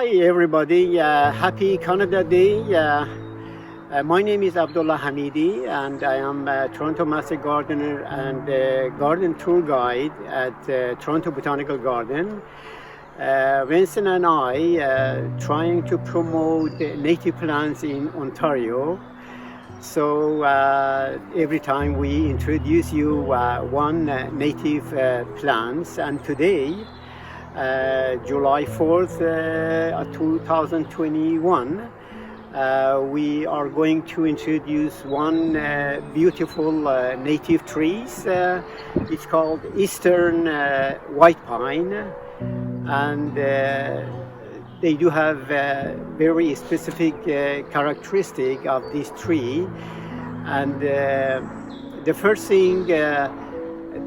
Hi everybody, happy Canada Day. My name is Abdullah Hamidi and I am a Toronto Master Gardener and garden tour guide at Toronto Botanical Garden. Vincent and I trying to promote native plants in Ontario. So every time we introduce you one native plants, and today July 4th, 2021, we are going to introduce one beautiful native trees. It's called Eastern White Pine, and they do have very specific characteristic of this tree. And the first thing,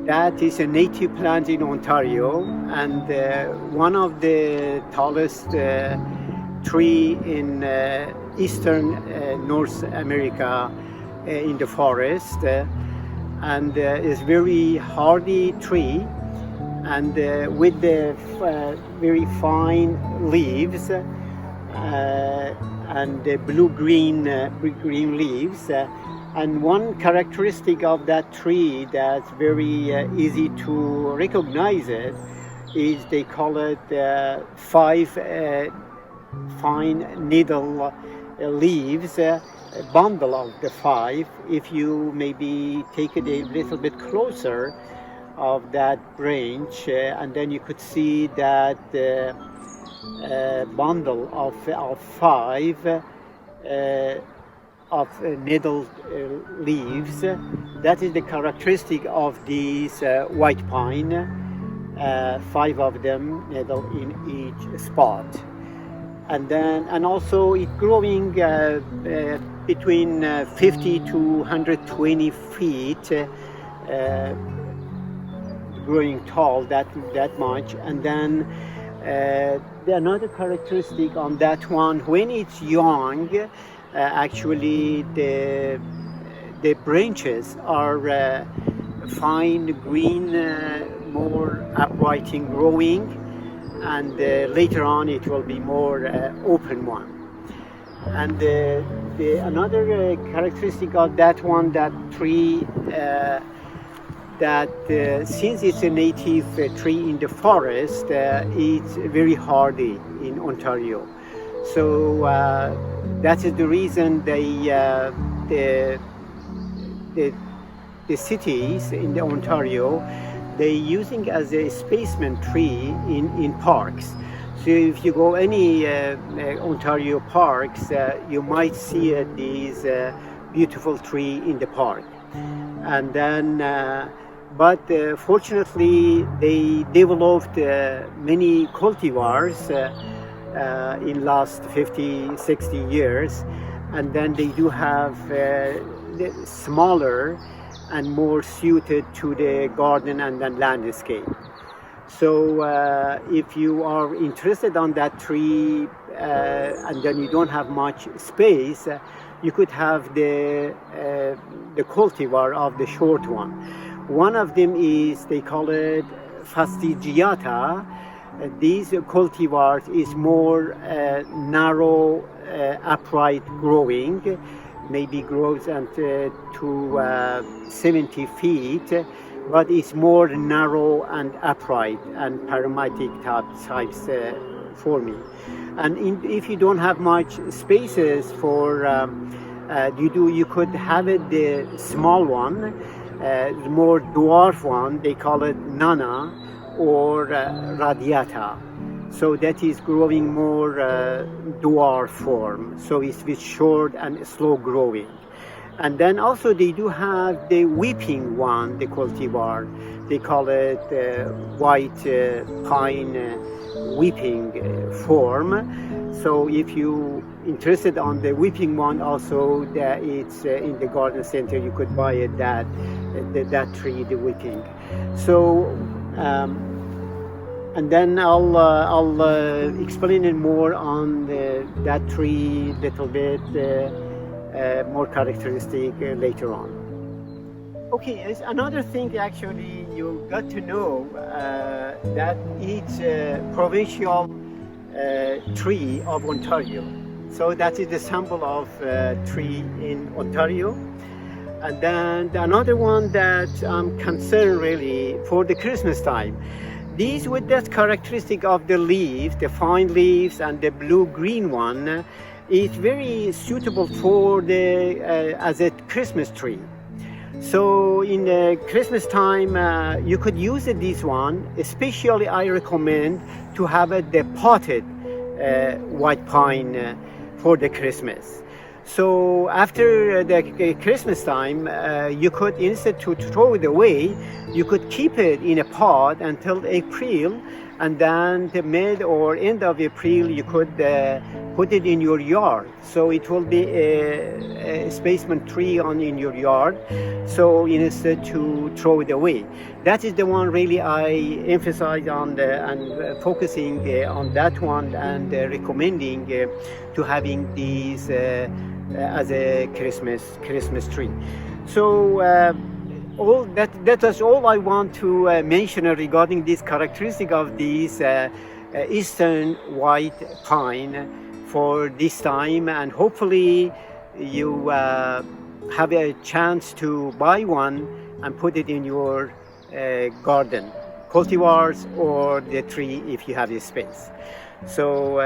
that is a native plant in Ontario, and one of the tallest tree in eastern North America in the forest, and is very hardy tree, and with the very fine leaves and the blue-green leaves. And one characteristic of that tree that's very easy to recognize it is they call it 5 fine needle leaves, a bundle of the 5. If you maybe take it a little bit closer of that branch, and then you could see that bundle of 5 of needle leaves. That is the characteristic of these white pine, 5 of them needle in each spot. And also it growing between 50 to 120 feet, growing tall that much. And then another characteristic on that one, when it's young, actually the branches are fine green, more upright in growing, and later on it will be more open one. And another characteristic of that one, that tree, that since it's a native tree in the forest, it's very hardy in Ontario. So that is the reason the cities in the Ontario, they're using as a specimen tree in parks. So if you go any Ontario parks, you might see these beautiful tree in the park. And then, but fortunately, they developed many cultivars in last 50, 60 years, and then they do have smaller and more suited to the garden and then landscape. So if you are interested on that tree and then you don't have much space, you could have the cultivar of the short one. One of them is, they call it fastigiata. These cultivars is more narrow, upright growing, maybe grows to 70 feet, but it's more narrow and upright and parametric types forming. And if you don't have much spaces for, you could have it the small one, more dwarf one, they call it nana, or radiata. So that is growing more dwarf form. So it's with short and slow growing. And then also they do have the weeping one, the cultivar. They call it white pine weeping form. So if you interested on the weeping one, also it's in the garden center, you could buy it, that tree, the weeping. So and then I'll explain it more on that tree little bit, more characteristic later on. Okay, another thing actually you got to know that each provincial tree of Ontario. So that is the symbol of tree in Ontario. And then another one that I'm concerned really for the Christmas time. These with that characteristic of the leaves, the fine leaves and the blue-green one, is very suitable for the as a Christmas tree. So in the Christmas time, you could use this one. Especially, I recommend to have the potted white pine for the Christmas. So after the Christmas time, you could, instead to throw it away, you could keep it in a pot until April, and then the mid or end of April you could put it in your yard. So it will be a specimen tree in your yard. So instead to throw it away, that is the one really I emphasize on and focusing on that one, and recommending to having these as a Christmas tree. So all that is all I want to mention regarding this characteristic of these eastern white pine for this time, and hopefully you have a chance to buy one and put it in your garden, cultivars or the tree if you have the space. So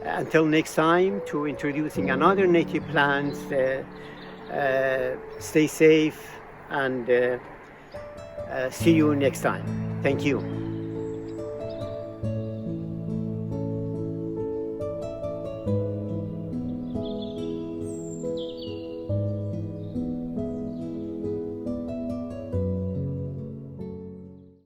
until next time, to introducing another native plants, stay safe and see you next time. Thank you.